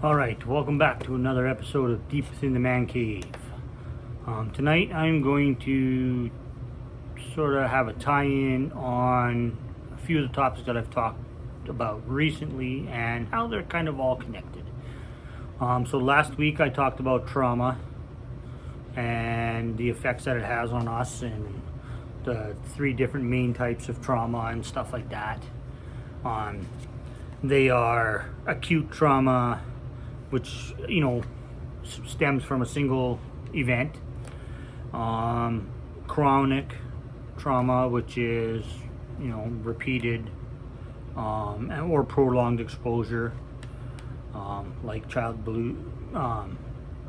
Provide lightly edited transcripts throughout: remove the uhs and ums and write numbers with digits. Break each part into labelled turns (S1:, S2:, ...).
S1: Alright, welcome back to another episode of Deep Within the Man Cave. Tonight I'm going to sort of have a tie-in on a few of the topics that I've talked about recently and how they're kind of all connected. So last week I talked about trauma and the effects that it has on us and the three different main types of trauma and stuff like that. They are acute trauma, which stems from a single event. Chronic trauma, which is repeated or prolonged exposure, like child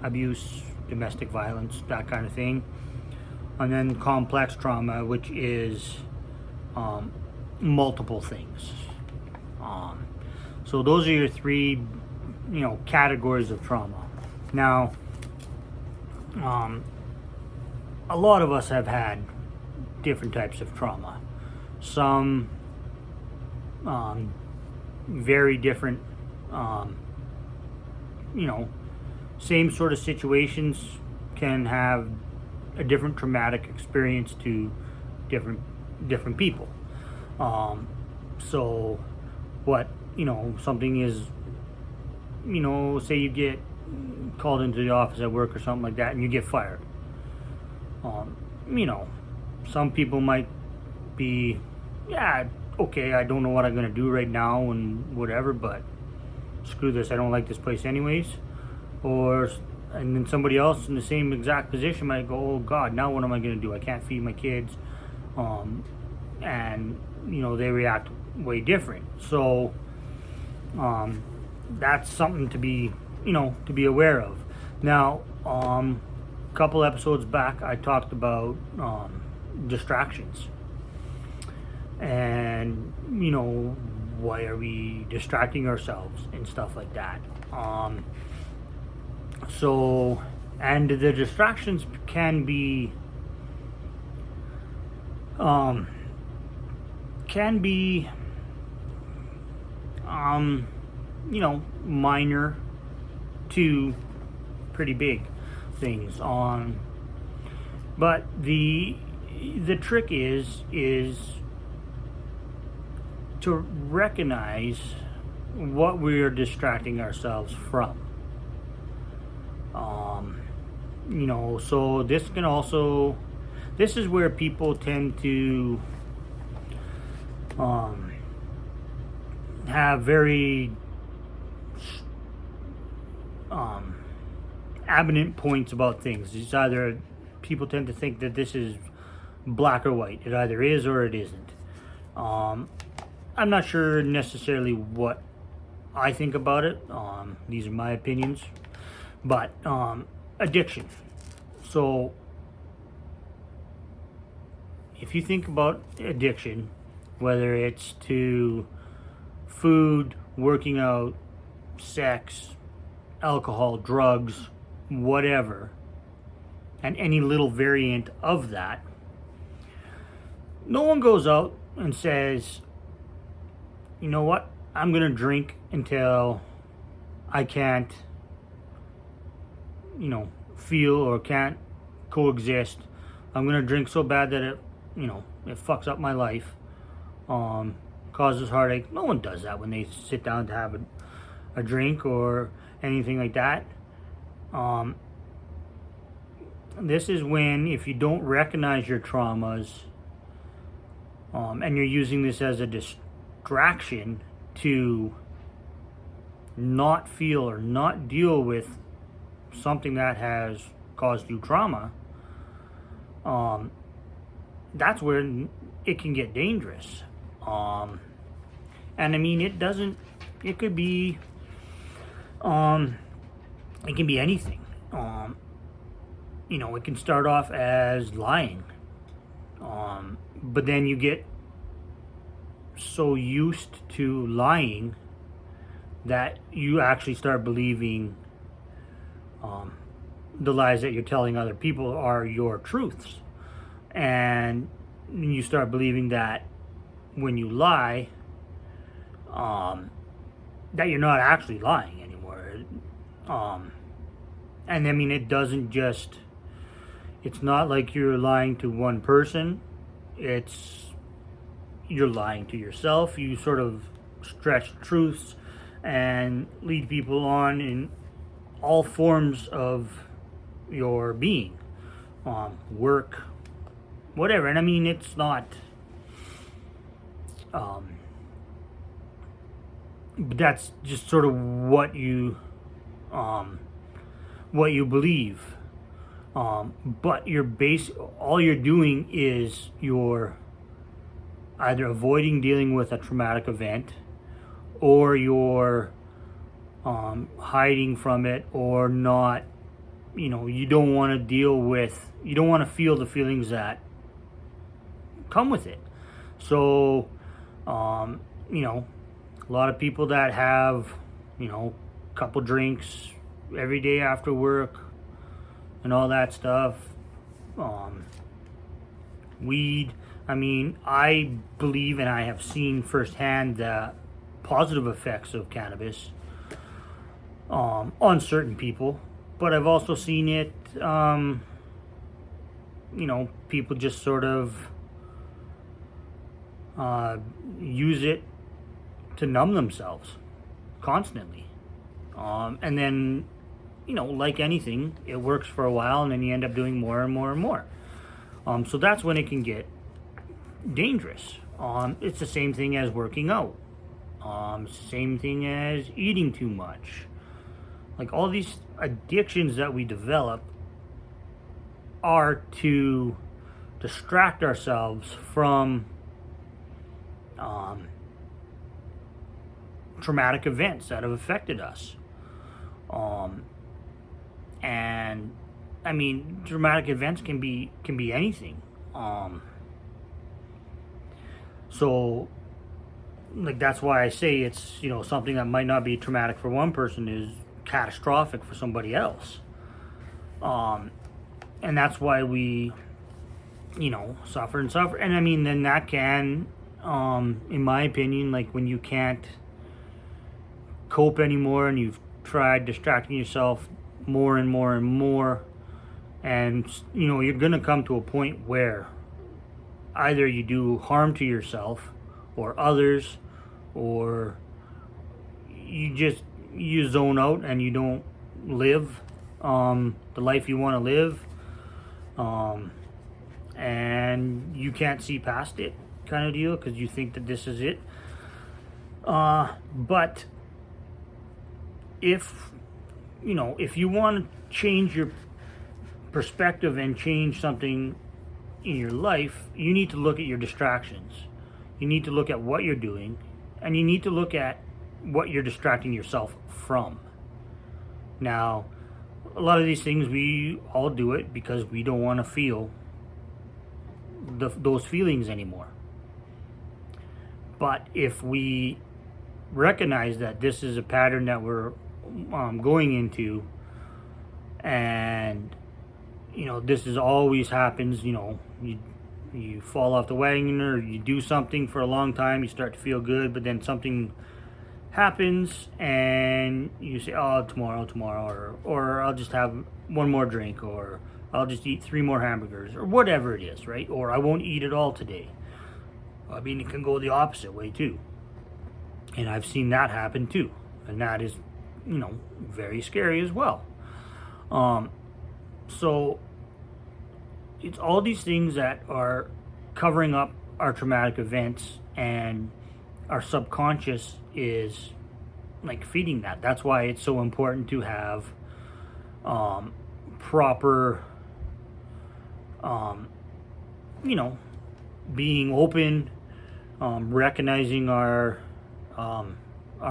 S1: abuse, domestic violence, that kind of thing. And then complex trauma, which is multiple things. So those are your three categories of trauma. Now, a lot of us have had different types of trauma. Some very different, same sort of situations can have a different traumatic experience to different people. So what something is, say you get called into the office at work or something like that and you get fired. Some people might be, okay, I don't know what I'm going to do right now and whatever, but screw this, I don't like this place anyways. And then somebody else in the same exact position might go, oh God, now what am I going to do? I can't feed my kids. And they react way different. So that's something to be aware of. Now, a couple episodes back I talked about distractions and why are we distracting ourselves and stuff like that. And the distractions can be minor to pretty big things. But the trick is to recognize what we are distracting ourselves from. So this is where people tend to have very abundant points about things. It's either people tend to think that this is black or white. It either is or it isn't. I'm not sure necessarily what I think about it. These are my opinions. But addiction. So if you think about addiction, whether it's to food, working out, sex, alcohol, drugs, whatever, and any little variant of that, no one goes out and says, you know what, I'm going to drink until I can't feel or can't coexist. I'm going to drink so bad that it fucks up my life, causes heartache. No one does that when they sit down to have a drink or anything like that. This is when, if you don't recognize your traumas, and you're using this as a distraction to not feel or not deal with something that has caused you trauma, that's where it can get dangerous. And I mean, it could be, it can be anything. It can start off as lying. But then you get so used to lying that you actually start believing the lies that you're telling other people are your truths. And you start believing that when you lie, that you're not actually lying anymore. And I mean, it's not like you're lying to one person. You're lying to yourself. You sort of stretch truths and lead people on in all forms of your being, work, whatever. And I mean, it's not, but that's just sort of what you believe. But all you're doing is you're either avoiding dealing with a traumatic event, or you're hiding from it, or not. You don't want to feel the feelings that come with it. So, a lot of people that have, a couple drinks every day after work and all that stuff, weed. I mean, I believe and I have seen firsthand the positive effects of cannabis on certain people, but I've also seen it, people just sort of use it to numb themselves constantly. And then, like anything, it works for a while and then you end up doing more and more and more. So that's when it can get dangerous. It's the same thing as working out. It's the same thing as eating too much. Like, all these addictions that we develop are to distract ourselves from traumatic events that have affected us. And I mean, traumatic events can be anything. So, like, that's why I say it's, something that might not be traumatic for one person is catastrophic for somebody else. And that's why we, suffer and suffer. And I mean, then that can, in my opinion, like, when you can't cope anymore and you've tried distracting yourself more and more and more, and you're gonna come to a point where either you do harm to yourself or others, or you zone out and you don't live the life you want to live, and you can't see past it, kind of deal, because you think that this is it. But if you want to change your perspective and change something in your life, you need to look at your distractions. You need to look at what you're doing, and you need to look at what you're distracting yourself from. Now, a lot of these things, we all do it because we don't want to feel those feelings anymore. But if we recognize that this is a pattern that we're going into, and this is always happens, you fall off the wagon, or you do something for a long time, you start to feel good, but then something happens and you say, oh, tomorrow, or I'll just have one more drink, or I'll just eat 3 more hamburgers, or whatever it is, right? Or I won't eat it all today. I mean, it can go the opposite way too, and I've seen that happen too, and that is very scary as well. So it's all these things that are covering up our traumatic events, and our subconscious is like feeding that. That's why it's so important to have proper being open, recognizing our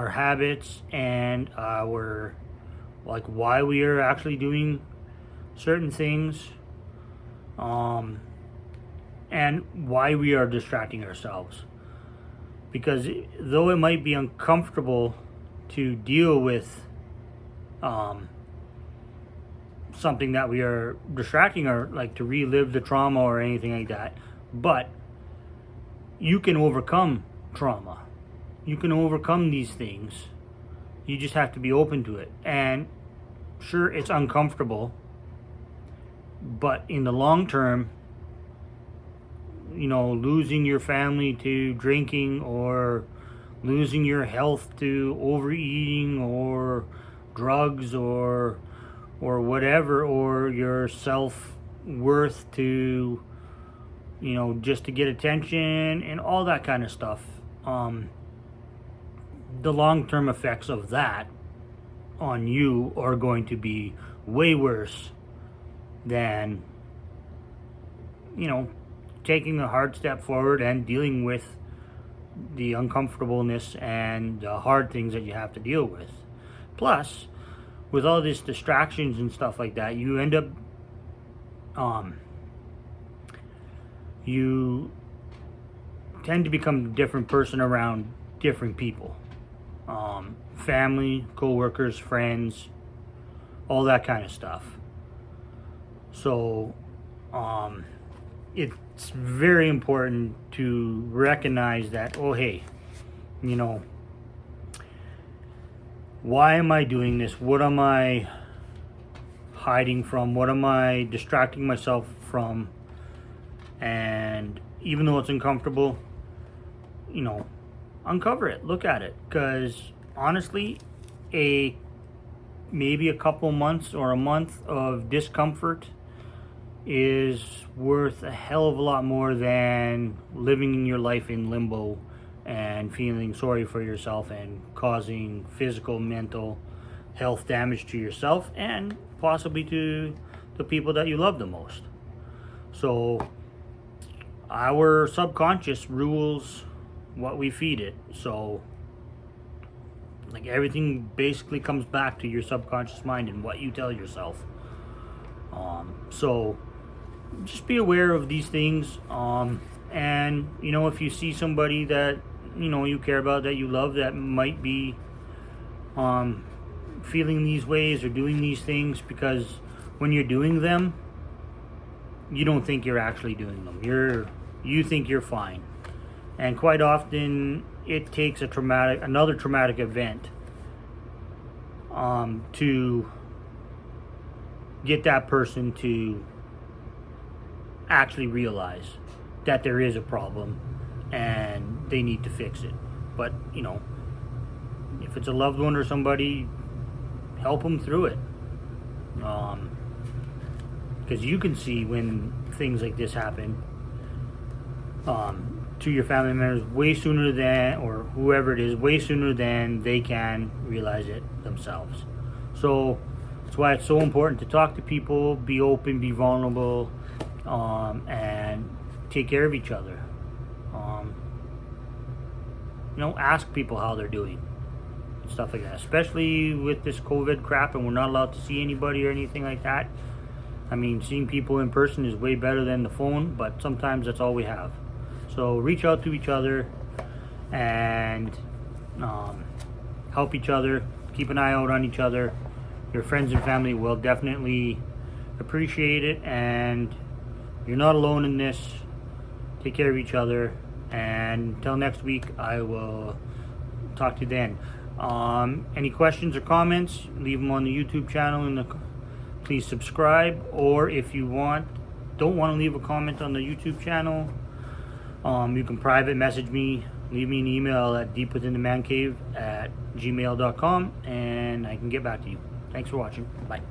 S1: habits and our, like, why we are actually doing certain things, and why we are distracting ourselves. Because though it might be uncomfortable to deal with something that we are distracting, or like to relive the trauma or anything like that, but you can overcome trauma. You can overcome these things. You just have to be open to it. And sure, it's uncomfortable, but in the long term, losing your family to drinking, or losing your health to overeating or drugs, or whatever, or your self-worth to just to get attention and all that kind of stuff. The long-term effects of that on you are going to be way worse than taking a hard step forward and dealing with the uncomfortableness and the hard things that you have to deal with. Plus, with all these distractions and stuff like that, you end up you tend to become a different person around different people. Family, co-workers, friends, all that kind of stuff. So it's very important to recognize that, oh hey, why am I doing this? What am I hiding from? What am I distracting myself from? And even though it's uncomfortable, uncover it, look at it, because honestly, maybe a couple months or a month of discomfort is worth a hell of a lot more than living in your life in limbo and feeling sorry for yourself and causing physical, mental health damage to yourself and possibly to the people that you love the most. So our subconscious rules what we feed it. So like everything basically comes back to your subconscious mind and what you tell yourself. So just be aware of these things. And if you see somebody that you care about, that you love, that might be feeling these ways or doing these things, because when you're doing them, you don't think you're actually doing them. You think you're fine. And quite often it takes another traumatic event to get that person to actually realize that there is a problem and they need to fix it. But if it's a loved one or somebody, help them through it, because you can see when things like this happen to your family members way sooner than, or whoever it is, way sooner than they can realize it themselves. So that's why it's so important to talk to people, be open, be vulnerable, and take care of each other. Ask people how they're doing, stuff like that, especially with this COVID crap and we're not allowed to see anybody or anything like that. I mean, seeing people in person is way better than the phone, but sometimes that's all we have. So reach out to each other and help each other. Keep an eye out on each other. Your friends and family will definitely appreciate it, and you're not alone in this. Take care of each other, and until next week, I will talk to you then. Any questions or comments, leave them on the YouTube channel, please subscribe. Or if you don't want to leave a comment on the YouTube channel, you can private message me, leave me an email at deepwithinthemancave@gmail.com, and I can get back to you. Thanks for watching. Bye.